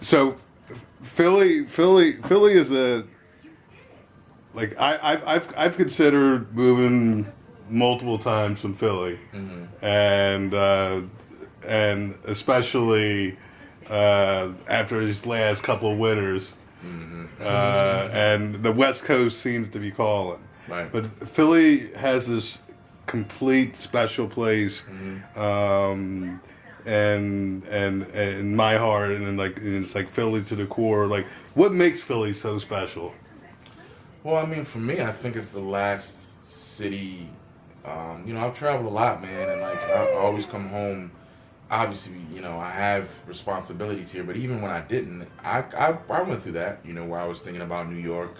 So Philly is a like I've considered moving multiple times from Philly, and especially after these last couple of winters, and the West Coast seems to be calling. Right. But Philly has this complete special place, and in my heart, and it's like Philly to the core. Like, what makes Philly so special? Well, I mean, for me, I think it's the last city. I've traveled a lot, man, and like I always come home. Obviously, I have responsibilities here, but even when I didn't, I went through that. Where I was thinking about New York,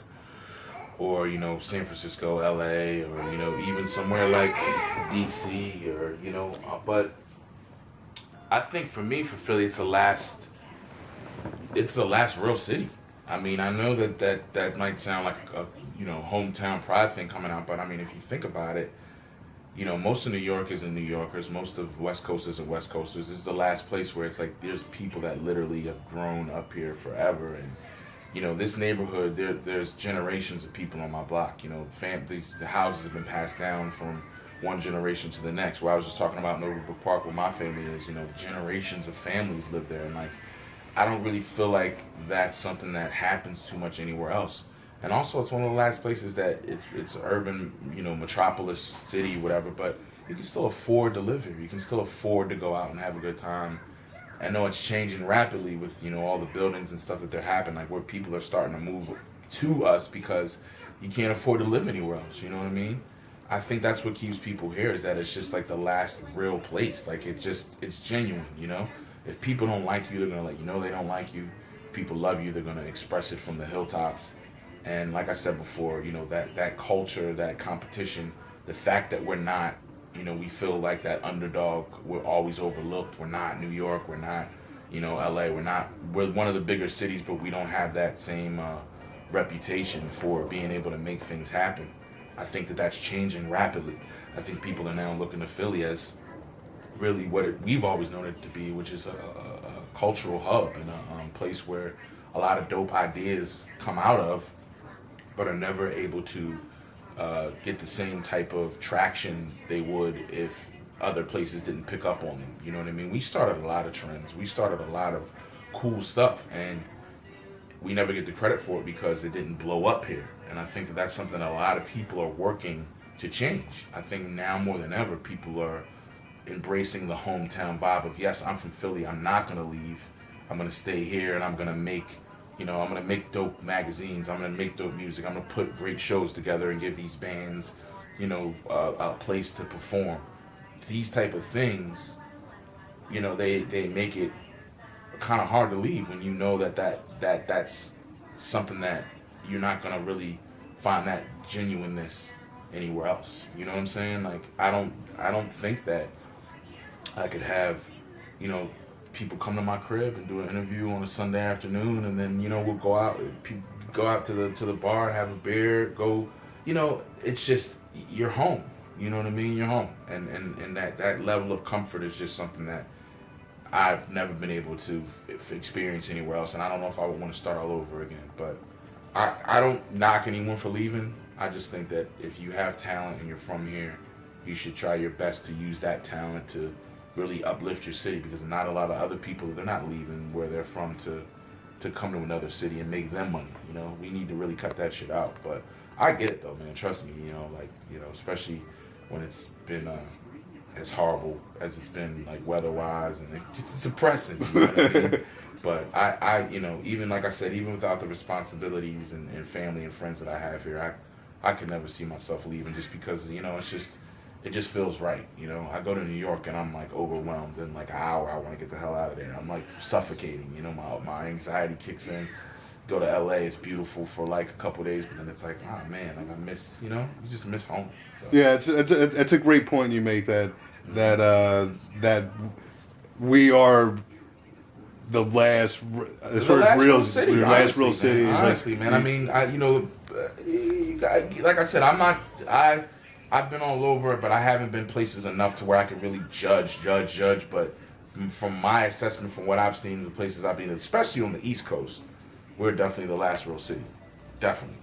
or San Francisco, L.A., or even somewhere like D.C. or but I think for me, for Philly, it's the last real city. I mean, I know that might sound like a hometown pride thing coming out, but I mean, if you think about it, most of New York is in New Yorkers, most of West Coasters and West Coasters. This is the last place where it's like there's people that literally have grown up here forever, and this neighborhood, there's generations of people on my block. These houses have been passed down from one generation to the next. Where I was just talking about in Overbrook Park, where my family is, generations of families live there, and like I don't really feel like that's something that happens too much anywhere else. And also, it's one of the last places that it's urban, metropolis city, whatever. But you can still afford to live here. You can still afford to go out and have a good time. I know it's changing rapidly with all the buildings and stuff that they're happening, like where people are starting to move to us because you can't afford to live anywhere else. You know what I mean? I think that's what keeps people here, is that it's just like the last real place. Like it's genuine. If people don't like you, they're gonna let you know they don't like you. If people love you, they're gonna express it from the hilltops. And like I said before, that culture, that competition, the fact that we're not, we feel like that underdog, we're always overlooked. We're not New York, we're not, LA, we're one of the bigger cities, but we don't have that same reputation for being able to make things happen. I think that's changing rapidly. I think people are now looking to Philly as really what we've always known it to be, which is a cultural hub and a place where a lot of dope ideas come out of, but are never able to get the same type of traction they would if other places didn't pick up on them. You know what I mean? We started a lot of trends. We started a lot of cool stuff, and we never get the credit for it because it didn't blow up here. And I think that's something that a lot of people are working to change. I think now more than ever, people are embracing the hometown vibe of, yes, I'm from Philly. I'm not going to leave. I'm going to stay here, and I'm going to make I'm gonna make dope magazines. I'm gonna make dope music. I'm gonna put great shows together and give these bands, a place to perform. These type of things, they make it kind of hard to leave when you know that's something that you're not gonna really find that genuineness anywhere else. You know what I'm saying? Like I don't think that I could have, people come to my crib and do an interview on a Sunday afternoon, and then we'll go out, go out to the bar, have a beer, go, it's just you're home. You know what I mean? You're home, and that level of comfort is just something that I've never been able to experience anywhere else, and I don't know if I would want to start all over again. But I don't knock anyone for leaving. I just think that if you have talent and you're from here, you should try your best to use that talent to really uplift your city, because not a lot of other people, they're not leaving where they're from to come to another city and make them money. We need to really cut that shit out. But I get it though, man. Trust me. Especially when it's been as horrible as it's been, like weather-wise, and it's depressing. You know what I mean? But I even like I said, even without the responsibilities and family and friends that I have here, I could never see myself leaving, just because it just feels right. I go to New York and I'm like overwhelmed. In like an hour, I want to get the hell out of there. I'm like suffocating. My anxiety kicks in. Go to LA, it's beautiful for like a couple days, but then it's like, oh man, like I miss. You just miss home. So. Yeah, it's a great point you make, that we are the last as far as real city. The last real city. Honestly, man. I mean, like I said, I'm not. I've been all over it, but I haven't been places enough to where I can really judge. But from my assessment, from what I've seen, the places I've been, especially on the East Coast, we're definitely the last real city. Definitely.